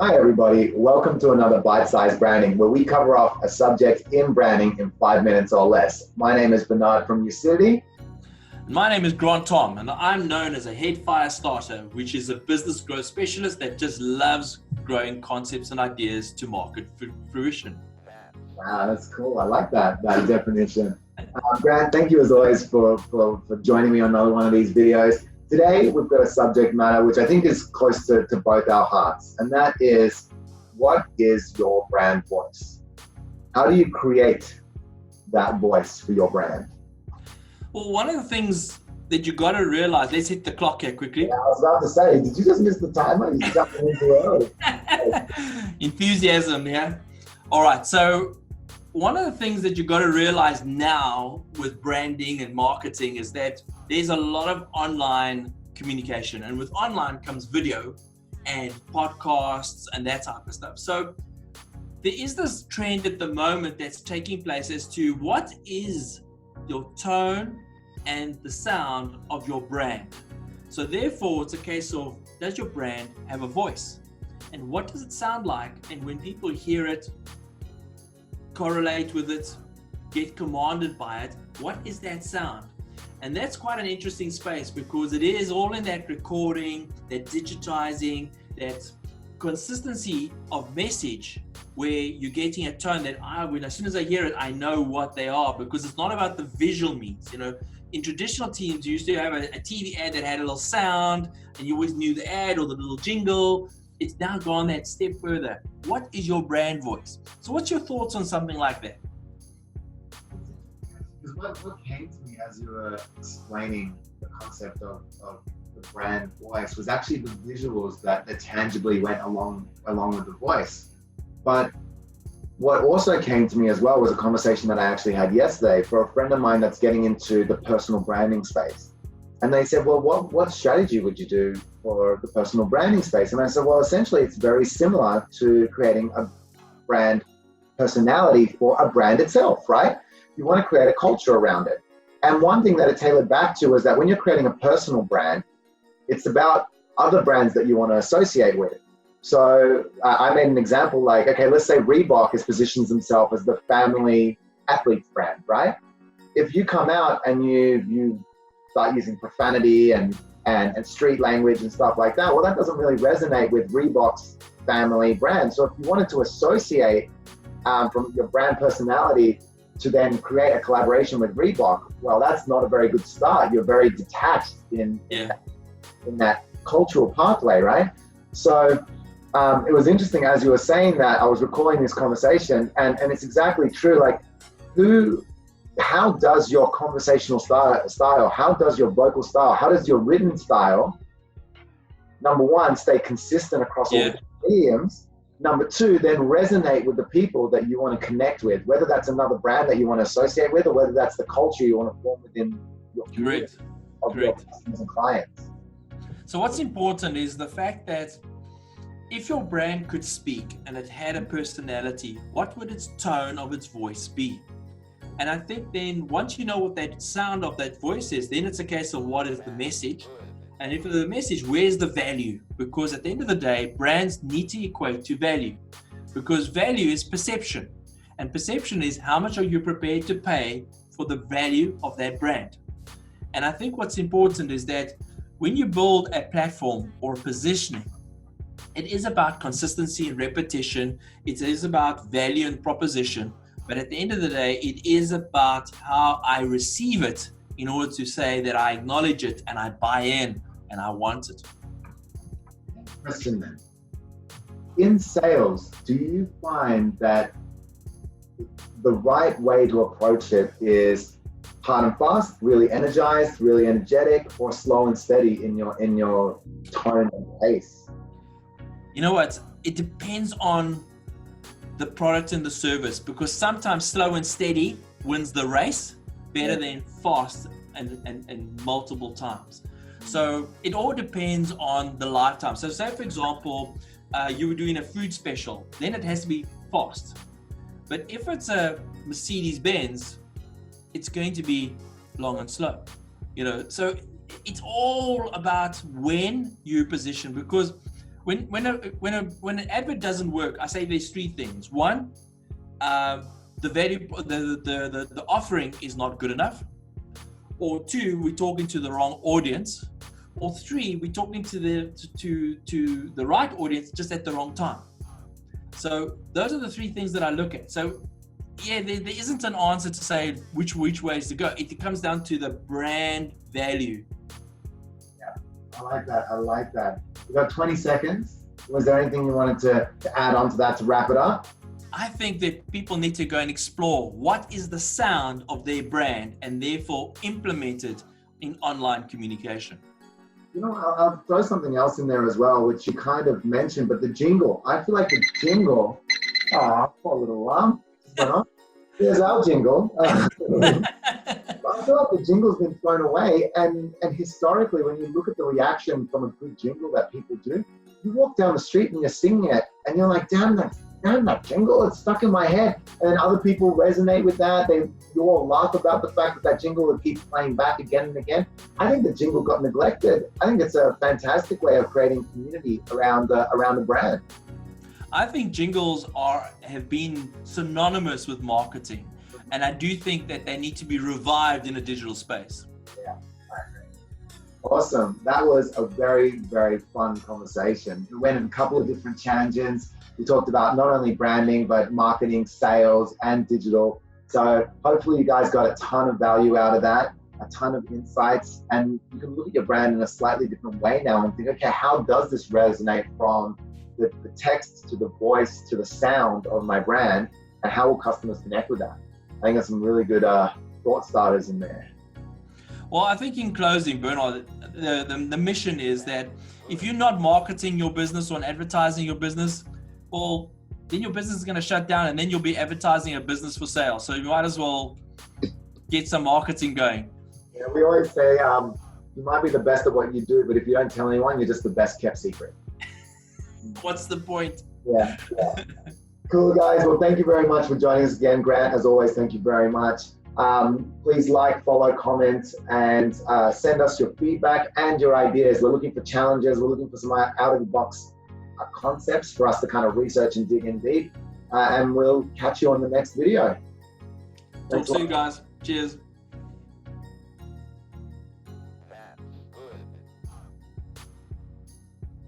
Hi, everybody. Welcome to another Bite-Sized Branding, where we cover off a subject in branding in 5 minutes or less. My name is Bernard from Ucidity. My name is Grant Tom, and I'm known as a head fire starter, which is a business growth specialist that just loves growing concepts and ideas to market fruition. Wow, that's cool. I like that definition. Grant, thank you as always for joining me on another one of these videos. Today, we've got a subject matter which I think is close to both our hearts, and that is, what is your brand voice? How do you create that voice for your brand? Well, one of the things that you got to realize, let's hit the clock here quickly. Yeah, I was about to say, did you just miss the timer? You jumped in too early. Enthusiasm, yeah? All right, so one of the things that you got to realize now with branding and marketing is that there's a lot of online communication, and with online comes video and podcasts and that type of stuff. So there is this trend at the moment that's taking place as to what is your tone and the sound of your brand. So therefore, it's a case of, does your brand have a voice? And what does it sound like? And when people hear it, correlate with it, get commanded by it, what is that sound? And that's quite an interesting space, because it is all in that recording, that digitizing, that consistency of message, where you're getting a tone that as soon as I hear it, I know what they are, because it's not about the visual means. In traditional teams, you used to have a TV ad that had a little sound, and you always knew the ad or the little jingle. It's now gone that step further. What is your brand voice? So what's your thoughts on something like that? Because what came to me as you were explaining the concept of the brand voice was actually the visuals that tangibly went along with the voice. But what also came to me as well was a conversation that I actually had yesterday for a friend of mine that's getting into the personal branding space. And they said, well, what strategy would you do for the personal branding space? And I said, well, essentially, it's very similar to creating a brand personality for a brand itself, right? You want to create a culture around it. And one thing that it tailored back to is that when you're creating a personal brand, it's about other brands that you want to associate with. So I made an example like, okay, let's say Reebok positions themselves as the family athlete brand, right? If you come out and you start using profanity and street language and stuff like that, well, that doesn't really resonate with Reebok's family brand. So if you wanted to associate from your brand personality to then create a collaboration with Reebok, well, that's not a very good start. You're very detached in that cultural pathway, right? So it was interesting as you were saying that, I was recalling this conversation, and it's exactly true. Like, how does your conversational style, how does your vocal style, how does your written style, number one, stay consistent across all the mediums? Number two, then resonate with the people that you want to connect with, whether that's another brand that you want to associate with, or whether that's the culture you want to form within your community of your customers and clients. So what's important is the fact that if your brand could speak and it had a personality, what would its tone of its voice be? And I think then once you know what that sound of that voice is, then it's a case of what is the message. And if the message, where's the value? Because at the end of the day, brands need to equate to value, because value is perception. And perception is how much are you prepared to pay for the value of that brand. And I think what's important is that when you build a platform or positioning, it is about consistency and repetition. It is about value and proposition. But at the end of the day, it is about how I receive it in order to say that I acknowledge it and I buy in and I want it. Question then. In sales, do you find that the right way to approach it is hard and fast, really energized, really energetic, or slow and steady in your tone and pace? You know what? It depends on the product and the service, because sometimes slow and steady wins the race better than fast and multiple times. So it all depends on the lifetime. So say, for example, you were doing a food special, then it has to be fast. But if it's a Mercedes-Benz, it's going to be long and slow. So it's all about when you position, because when an advert doesn't work, I say there's three things. One, the value, the offering is not good enough. Or two, we're talking to the wrong audience. Or three, we're talking to the right audience just at the wrong time. So those are the three things that I look at. So yeah, there isn't an answer to say which ways to go. It comes down to the brand value. Yeah, I like that. We've got 20 seconds. Was there anything you wanted to add on to that to wrap it up? I think that people need to go and explore what is the sound of their brand and therefore implement it in online communication. You know, I'll throw something else in there as well, which you kind of mentioned, but the jingle. I feel like the jingle, poor little one. Here's our jingle. I feel like the jingle's been thrown away, and historically, when you look at the reaction from a good jingle that people do, you walk down the street and you're singing it, and you're like, damn that jingle, it's stuck in my head. And other people resonate with that. You all laugh about the fact that jingle would keep playing back again and again. I think the jingle got neglected. I think it's a fantastic way of creating community around the brand. I think jingles have been synonymous with marketing, and I do think that they need to be revived in a digital space. Yeah, I agree. Awesome. That was a very, very fun conversation. We went in a couple of different tangents. We talked about not only branding, but marketing, sales, and digital. So hopefully you guys got a ton of value out of that, a ton of insights, and you can look at your brand in a slightly different way now and think, okay, how does this resonate from the text to the voice to the sound of my brand, and how will customers connect with that? I think there's some really good thought starters in there. Well, I think in closing, Bernard, the mission is that if you're not marketing your business or advertising your business, well, then your business is going to shut down, and then you'll be advertising a business for sale. So you might as well get some marketing going. Yeah, we always say you might be the best at what you do, but if you don't tell anyone, you're just the best kept secret. What's the point? Yeah. Cool, guys. Well, thank you very much for joining us again. Grant, as always, thank you very much. Please like, follow, comment, and send us your feedback and your ideas. We're looking for challenges. We're looking for some out-of-the-box concepts for us to kind of research and dig in deep. And we'll catch you on the next video. Talk soon, guys. Cheers.